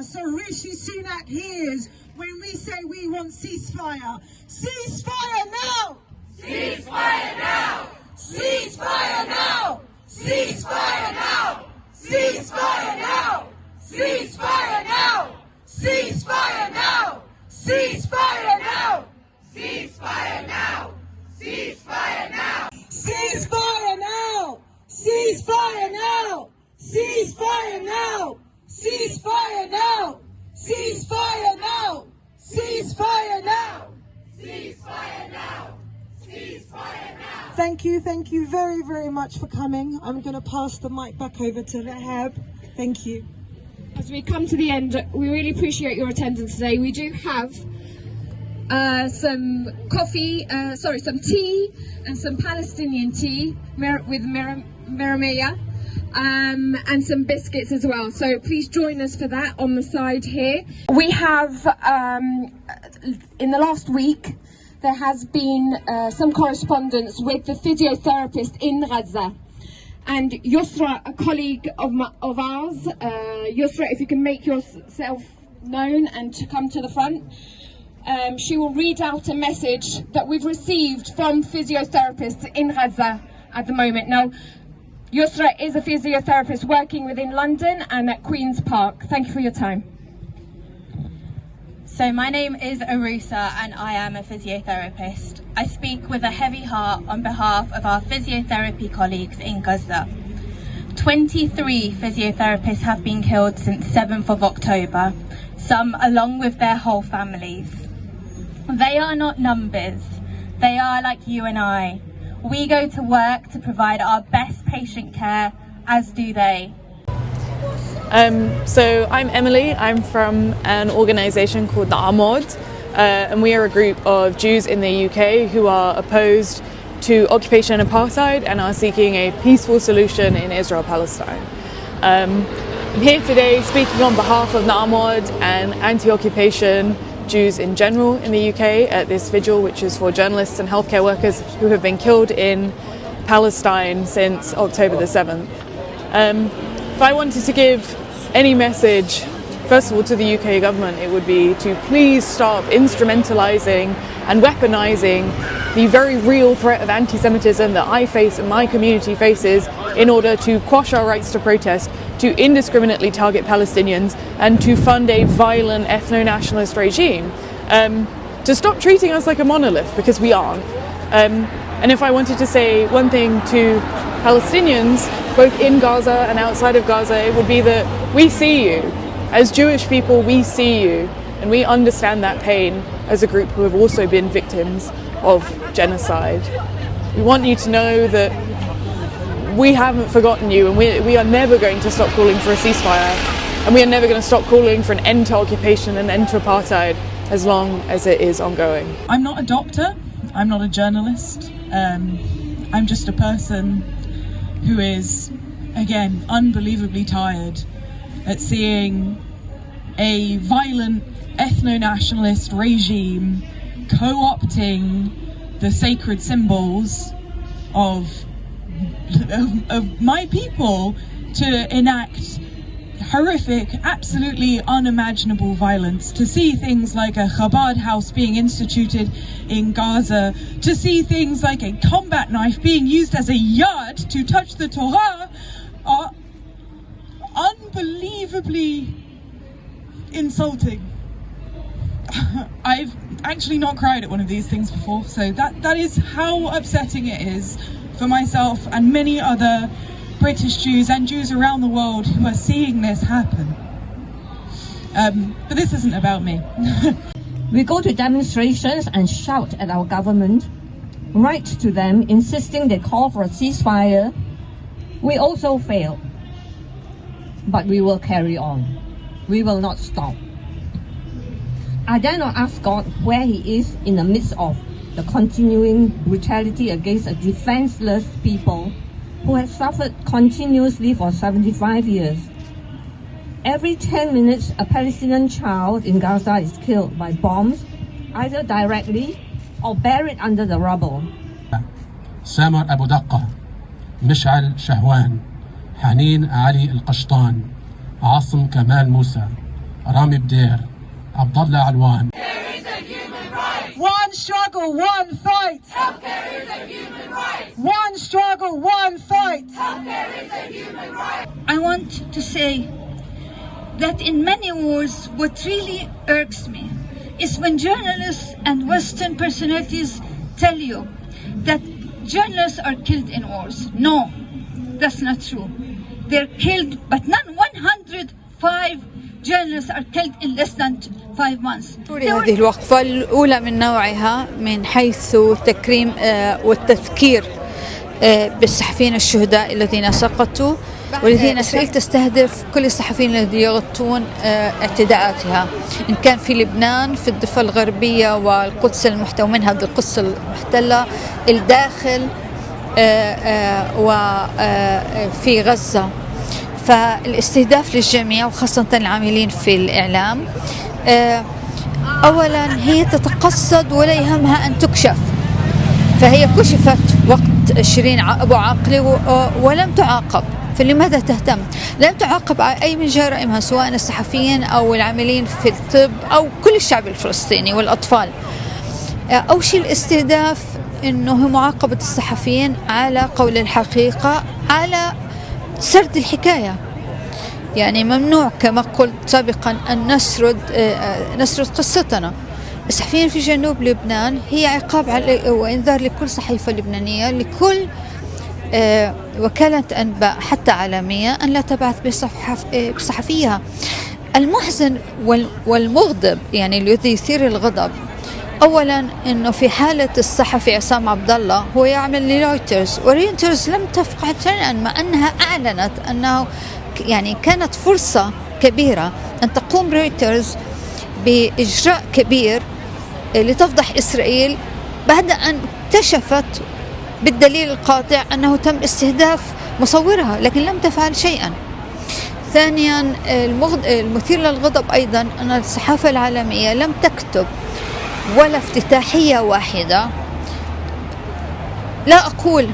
so Rishi Sunak hears when we say we want ceasefire. Ceasefire now! Ceasefire now! Ceasefire now! Ceasefire now! Ceasefire now! Ceasefire now! Ceasefire now! Ceasefire now! Ceasefire now! Ceasefire now! Ceasefire now! Ceasefire now! Ceasefire now! Ceasefire now! Ceasefire now! Ceasefire now! Ceasefire now! Ceasefire now! Thank you very, very much for coming. I'm going to pass the mic back over to Rahab. Thank you. As we come to the end, we really appreciate your attendance today. We do have some tea and some Palestinian tea with Miramaya, and some biscuits as well. So please join us for that on the side here. We have, in the last week, there has been some correspondence with the physiotherapist in Gaza. And Yusra, a colleague of ours, Yusra, if you can make yourself known and to come to the front. She will read out a message that we've received from physiotherapists in Gaza at the moment. Now, Yusra is a physiotherapist working within London and at Queen's Park. Thank you for your time. So my name is Arusa and I am a physiotherapist. I speak with a heavy heart on behalf of our physiotherapy colleagues in Gaza. 23 physiotherapists have been killed since 7th of October, some along with their whole families. They are not numbers, they are like you and I. We go to work to provide our best patient care, as do they. So I'm Emily, I'm from an organisation called the Alhamon, and we are a group of Jews in the UK who are opposed to occupation and apartheid and are seeking a peaceful solution in Israel-Palestine. I'm here today speaking on behalf of the Alhamon and anti-occupation Jews in general in the UK at this vigil, which is for journalists and healthcare workers who have been killed in Palestine since October the 7th. If I wanted to give any message, first of all to the UK government, it would be to please stop instrumentalising and weaponising the very real threat of anti-Semitism that I face and my community faces in order to quash our rights to protest, to indiscriminately target Palestinians and to fund a violent ethno-nationalist regime. To stop treating us like a monolith, because we aren't. And if I wanted to say one thing to Palestinians, both in Gaza and outside of Gaza, it would be that we see you. As Jewish people, we see you, and we understand that pain as a group who have also been victims of genocide. We want you to know that we haven't forgotten you, and we are never going to stop calling for a ceasefire, and we are never going to stop calling for an end to occupation and end to apartheid as long as it is ongoing. I'm not a doctor, I'm not a journalist, I'm just a person who is, again, unbelievably tired at seeing a violent ethno-nationalist regime co-opting the sacred symbols of my people to enact horrific, absolutely unimaginable violence, to see things like a Chabad house being instituted in Gaza, to see things like a combat knife being used as a yard to touch the Torah, are unbelievably insulting. I've actually not cried at one of these things before, so that is how upsetting it is for myself and many other British Jews and Jews around the world who are seeing this happen. But this isn't about me. We go to demonstrations and shout at our government, write to them insisting they call for a ceasefire. We also fail. But we will carry on. We will not stop. I dare not ask God where He is in the midst of the continuing brutality against a defenseless people who have suffered continuously for 75 years. Every 10 minutes, a Palestinian child in Gaza is killed by bombs, either directly or buried under the rubble. سامر أبو دقة، مشعل شهوان، حنين علي القشطان، عاصم كمال موسى، رامي بدير، عبد الله علوان. One struggle, one fight. Healthcare is a human right. One struggle, one fight. Healthcare is a human right. I want to say that in many wars, what really irks me is when journalists and Western personalities tell you that journalists are killed in wars. No, that's not true. They're killed, but not 105 journalists are killed in less than 5 months. هذه الوقفة الأولى من نوعها من حيث تكريم والتذكير بالصحفيين الشهداء الذين سقطوا، والذين إسرائيل تستهدف كل الصحفيين الذين يغطون اعتداءاتها، إن كان في لبنان في الضفة الغربية والقدس المحتلة، ومن هذه القدس المحتلة الداخل وفي غزة. فالاستهداف للجميع وخاصة العاملين في الإعلام. أولا هي تتقصد ولا يهمها أن تكشف، فهي كشفت وقت شيرين أبو عاقلة ولم تعاقب، فلماذا تهتم؟ لم تعاقب على أي من جرائمها، سواء الصحفيين أو العاملين في الطب أو كل الشعب الفلسطيني والأطفال. أو شيء الاستهداف إنه معاقبة الصحفيين على قول الحقيقة، على سرد الحكاية. يعني ممنوع كما قلت سابقا أن نسرد قصتنا. الصحفيين في جنوب لبنان هي عقاب وإنذار لكل صحيفة لبنانية، لكل وكالة أنباء حتى عالمية، أن لا تبعث بصحفيها. المحزن والمغضب يعني الذي يثير الغضب، أولا أنه في حالة الصحفي عصام عبد الله هو يعمل لرويترز، ورويترز لم تفقد شيئا، مع أنها أعلنت أنه يعني كانت فرصة كبيرة أن تقوم رويترز بإجراء كبير لتفضح إسرائيل بعد أن اكتشفت بالدليل القاطع أنه تم استهداف مصورها، لكن لم تفعل شيئا. ثانيا المثير للغضب أيضا أن الصحافة العالمية لم تكتب ولا افتتاحية واحدة. لا أقول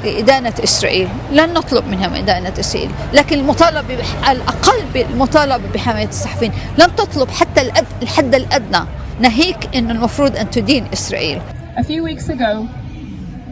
إدانة إسرائيل، لن نطلب منهم إدانة إسرائيل، لكن المطالبة على الأقل بالمطالبة بحماية الصحفيين. لم تطلب حتى الحد الأدنى، ناهيك إنه المفروض أن تدين إسرائيل. A few weeks ago,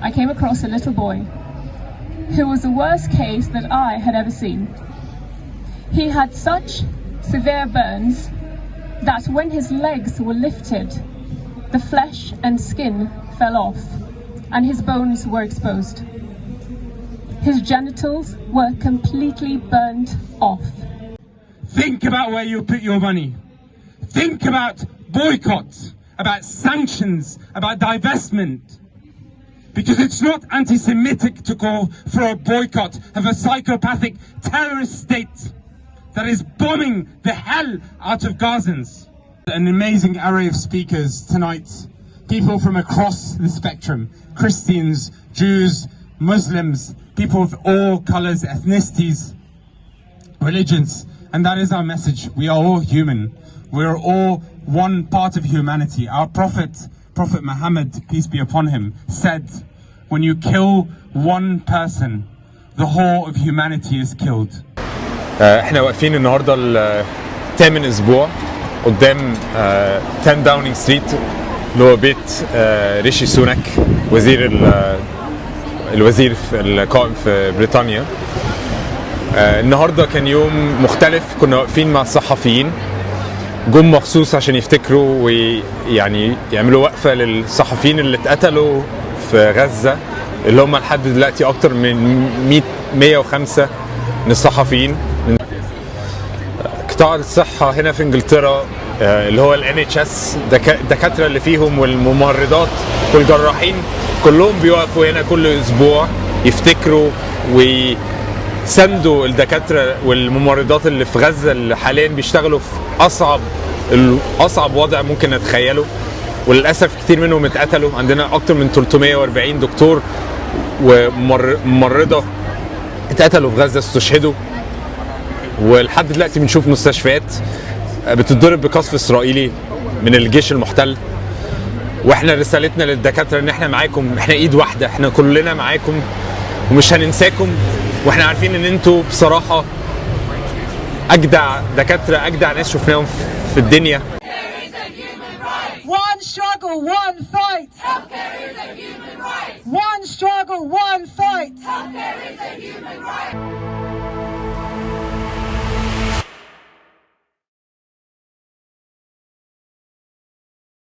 I came across a little boy who was the worst case that I had ever seen. He had such severe burns that when his legs were lifted, the flesh and skin fell off and his bones were exposed. His genitals were completely burned off. Think about where you put your money. Think about boycotts, about sanctions, about divestment. Because it's not anti-Semitic to call for a boycott of a psychopathic terrorist state that is bombing the hell out of Gazans. An amazing array of speakers tonight. People from across the spectrum. Christians, Jews, Muslims, people of all colors, ethnicities, religions. And that is our message. We are all human. We are all one part of humanity. Our Prophet Muhammad, peace be upon him, said, when you kill one person, the whole of humanity is killed. احنا واقفين النهارده الثامن اسبوع قدام 10 داونينج ستريت اللي هو بيت ريشي سوناك الوزير القائم في بريطانيا. النهارده كان يوم مختلف، كنا واقفين مع الصحفيين جم مخصوص عشان يفتكروا ويعني يعملوا وقفه للصحفيين اللي اتقتلوا في غزه، اللي هم لحد دلوقتي اكتر من 105 من الصحفيين. قطاع الصحه هنا في انجلترا اللي هو NHS، الدكاتره اللي فيهم والممرضات والجراحين كلهم بيوقفوا هنا كل اسبوع يفتكروا ويساندوا الدكاتره والممرضات اللي في غزه اللي حاليا بيشتغلوا في اصعب وضع ممكن نتخيله، وللاسف كتير منهم اتقتلوا. عندنا اكتر من 340 دكتور وممرضه اتقتلوا في غزه، استشهدوا، ولحد دلوقتي بنشوف مستشفيات بتتضرب بقصف اسرائيلي من الجيش المحتل. واحنا رسالتنا للدكاتره ان احنا معاكم، احنا ايد واحده، احنا كلنا معاكم ومش هننساكم، واحنا عارفين ان انتوا بصراحه اجدع دكاتره، اجدع ناس شفناهم في الدنيا. One struggle, one fight. Healthcare is a human right. One struggle, one fight. Healthcare is a human right.